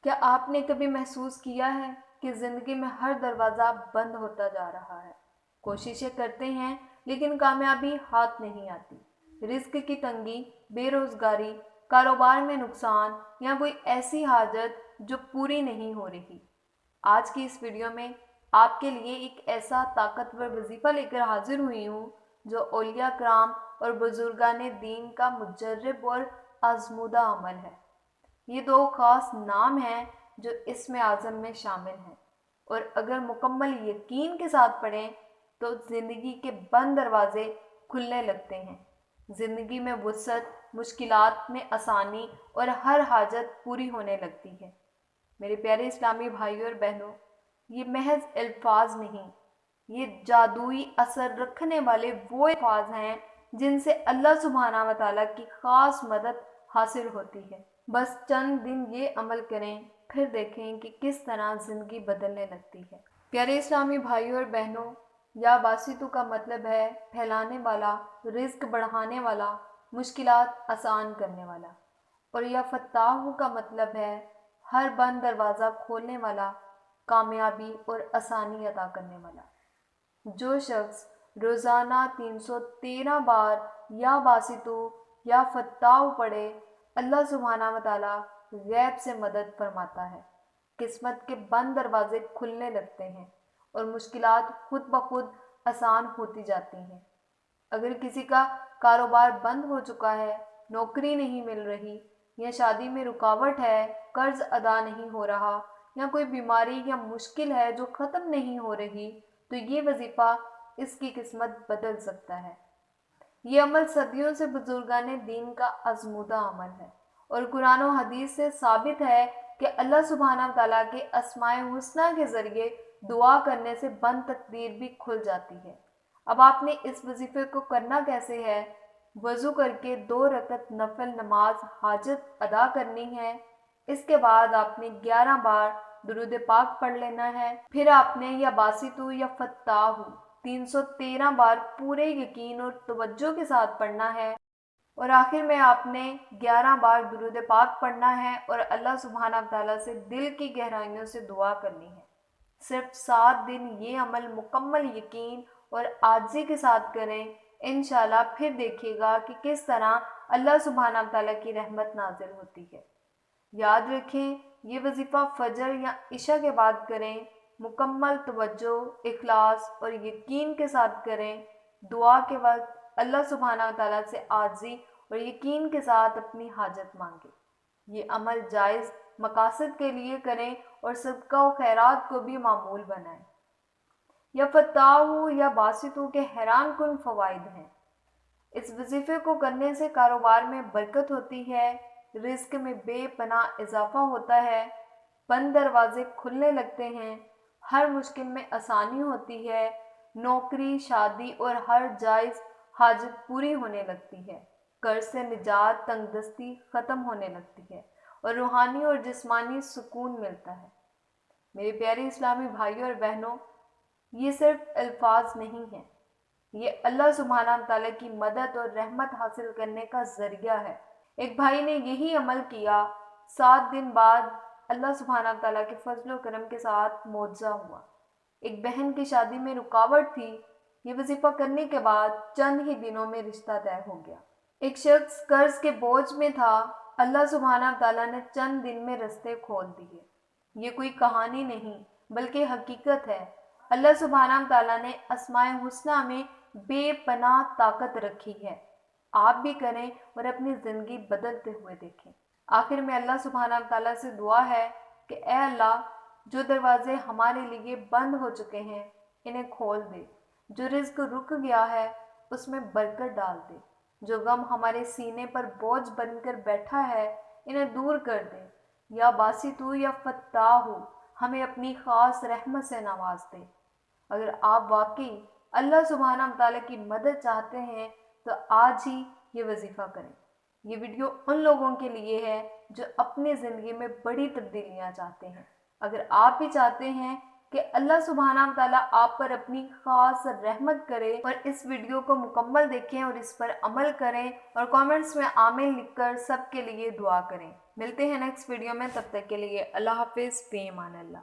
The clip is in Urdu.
کیا آپ نے کبھی محسوس کیا ہے کہ زندگی میں ہر دروازہ بند ہوتا جا رہا ہے؟ کوششیں کرتے ہیں لیکن کامیابی ہاتھ نہیں آتی۔ رزق کی تنگی، بے روزگاری، کاروبار میں نقصان یا کوئی ایسی حاجت جو پوری نہیں ہو رہی۔ آج کی اس ویڈیو میں آپ کے لیے ایک ایسا طاقتور وظیفہ لے کر حاضر ہوئی ہوں جو اولیاء کرام اور بزرگان دین کا مجرب اور آزمودہ عمل ہے۔ یہ دو خاص نام ہیں جو اسم اعظم میں شامل ہیں، اور اگر مکمل یقین کے ساتھ پڑھیں تو زندگی کے بند دروازے کھلنے لگتے ہیں۔ زندگی میں وسعت، مشکلات میں آسانی اور ہر حاجت پوری ہونے لگتی ہے۔ میرے پیارے اسلامی بھائیوں اور بہنوں، یہ محض الفاظ نہیں، یہ جادوئی اثر رکھنے والے وہ الفاظ ہیں جن سے اللہ سبحانہ و تعالیٰ کی خاص مدد حاصل ہوتی ہے۔ بس چند دن یہ عمل کریں، پھر دیکھیں کہ کس طرح زندگی بدلنے لگتی ہے۔ پیارے اسلامی بھائیوں اور بہنوں، یا باسطو کا مطلب ہے پھیلانے والا، رزق بڑھانے والا، مشکلات آسان کرنے والا، اور یا فتاح کا مطلب ہے ہر بند دروازہ کھولنے والا، کامیابی اور آسانی عطا کرنے والا۔ جو شخص روزانہ 313 بار یا باسطو یا فتاح پڑھے، اللہ سبحانہ و تعالیٰ غیب سے مدد فرماتا ہے۔ قسمت کے بند دروازے کھلنے لگتے ہیں اور مشکلات خود بخود آسان ہوتی جاتی ہیں۔ اگر کسی کا کاروبار بند ہو چکا ہے، نوکری نہیں مل رہی، یا شادی میں رکاوٹ ہے، قرض ادا نہیں ہو رہا، یا کوئی بیماری یا مشکل ہے جو ختم نہیں ہو رہی، تو یہ وظیفہ اس کی قسمت بدل سکتا ہے۔ یہ عمل صدیوں سے بزرگان دین کا آزمودہ عمل ہے، اور قرآن و حدیث سے ثابت ہے کہ اللہ سبحانہ تعالیٰ کے اسماء حسنہ کے ذریعے دعا کرنے سے بند تقدیر بھی کھل جاتی ہے۔ اب آپ نے اس وظیفے کو کرنا کیسے ہے؟ وضو کر کے 2 رکعت نفل نماز حاجت ادا کرنی ہے۔ اس کے بعد آپ نے 11 بار درود پاک پڑھ لینا ہے۔ پھر آپ نے یا باسطو یا فتاح 313 بار پورے یقین اور توجہ کے ساتھ پڑھنا ہے، اور آخر میں آپ نے 11 بار درود پاک پڑھنا ہے اور اللہ سبحانہ تعالیٰ سے دل کی گہرائیوں سے دعا کرنی ہے۔ صرف 7 دن یہ عمل مکمل یقین اور عاجزی کے ساتھ کریں، انشاءاللہ پھر دیکھیے گا کہ کس طرح اللہ سبحانہ تعالیٰ کی رحمت نازل ہوتی ہے۔ یاد رکھیں، یہ وظیفہ فجر یا عشاء کے بعد کریں، مکمل توجہ، اخلاص اور یقین کے ساتھ کریں۔ دعا کے وقت اللہ سبحانہ تعالیٰ سے عاجزی اور یقین کے ساتھ اپنی حاجت مانگیں۔ یہ عمل جائز مقاصد کے لیے کریں اور صدقہ و خیرات کو بھی معمول بنائیں۔ یا فتاح یا باسطو کے حیران کن فوائد ہیں۔ اس وظیفے کو کرنے سے کاروبار میں برکت ہوتی ہے، رزق میں بے پناہ اضافہ ہوتا ہے، بند دروازے کھلنے لگتے ہیں، ہر مشکل میں آسانی ہوتی ہے، نوکری، شادی اور ہر جائز حاجت پوری ہونے لگتی ہے، قرض سے نجات، تنگ دستی ختم ہونے لگتی ہے، اور روحانی اور جسمانی سکون ملتا ہے۔ میرے پیارے اسلامی بھائیوں اور بہنوں، یہ صرف الفاظ نہیں ہیں، یہ اللہ سبحانہ تعالیٰ کی مدد اور رحمت حاصل کرنے کا ذریعہ ہے۔ ایک بھائی نے یہی عمل کیا، 7 دن بعد اللہ سبحانہ تعالیٰ کے فضل و کرم کے ساتھ معجزہ ہوا۔ ایک بہن کی شادی میں رکاوٹ تھی، یہ وظیفہ کرنے کے بعد چند ہی دنوں میں رشتہ طے ہو گیا۔ ایک شخص قرض کے بوجھ میں تھا، اللہ سبحانہ تعالیٰ نے چند دن میں رستے کھول دیے۔ یہ کوئی کہانی نہیں بلکہ حقیقت ہے۔ اللہ سبحانہ تعالیٰ نے اسماء حسنہ میں بے پناہ طاقت رکھی ہے۔ آپ بھی کریں اور اپنی زندگی بدلتے ہوئے دیکھیں۔ آخر میں اللہ سبحانہ تعالیٰ سے دعا ہے کہ اے اللہ، جو دروازے ہمارے لیے بند ہو چکے ہیں انہیں کھول دے، جو رزق رک گیا ہے اس میں برکت ڈال دے، جو غم ہمارے سینے پر بوجھ بن کر بیٹھا ہے انہیں دور کر دے۔ یا باسطو یا فتاح ہمیں اپنی خاص رحمت سے نواز دے۔ اگر آپ واقعی اللہ سبحانہ تعالیٰ کی مدد چاہتے ہیں تو آج ہی یہ وظیفہ کریں۔ یہ ویڈیو ان لوگوں کے لیے ہے جو اپنی زندگی میں بڑی تبدیلیاں چاہتے ہیں۔ اگر آپ بھی چاہتے ہیں کہ اللہ سبحانہ تعالیٰ آپ پر اپنی خاص رحمت کرے، اور اس ویڈیو کو مکمل دیکھیں اور اس پر عمل کریں، اور کامنٹس میں آمین لکھ کر سب کے لیے دعا کریں۔ ملتے ہیں نیکسٹ ویڈیو میں، تب تک کے لیے اللہ حافظ، فی امان اللہ۔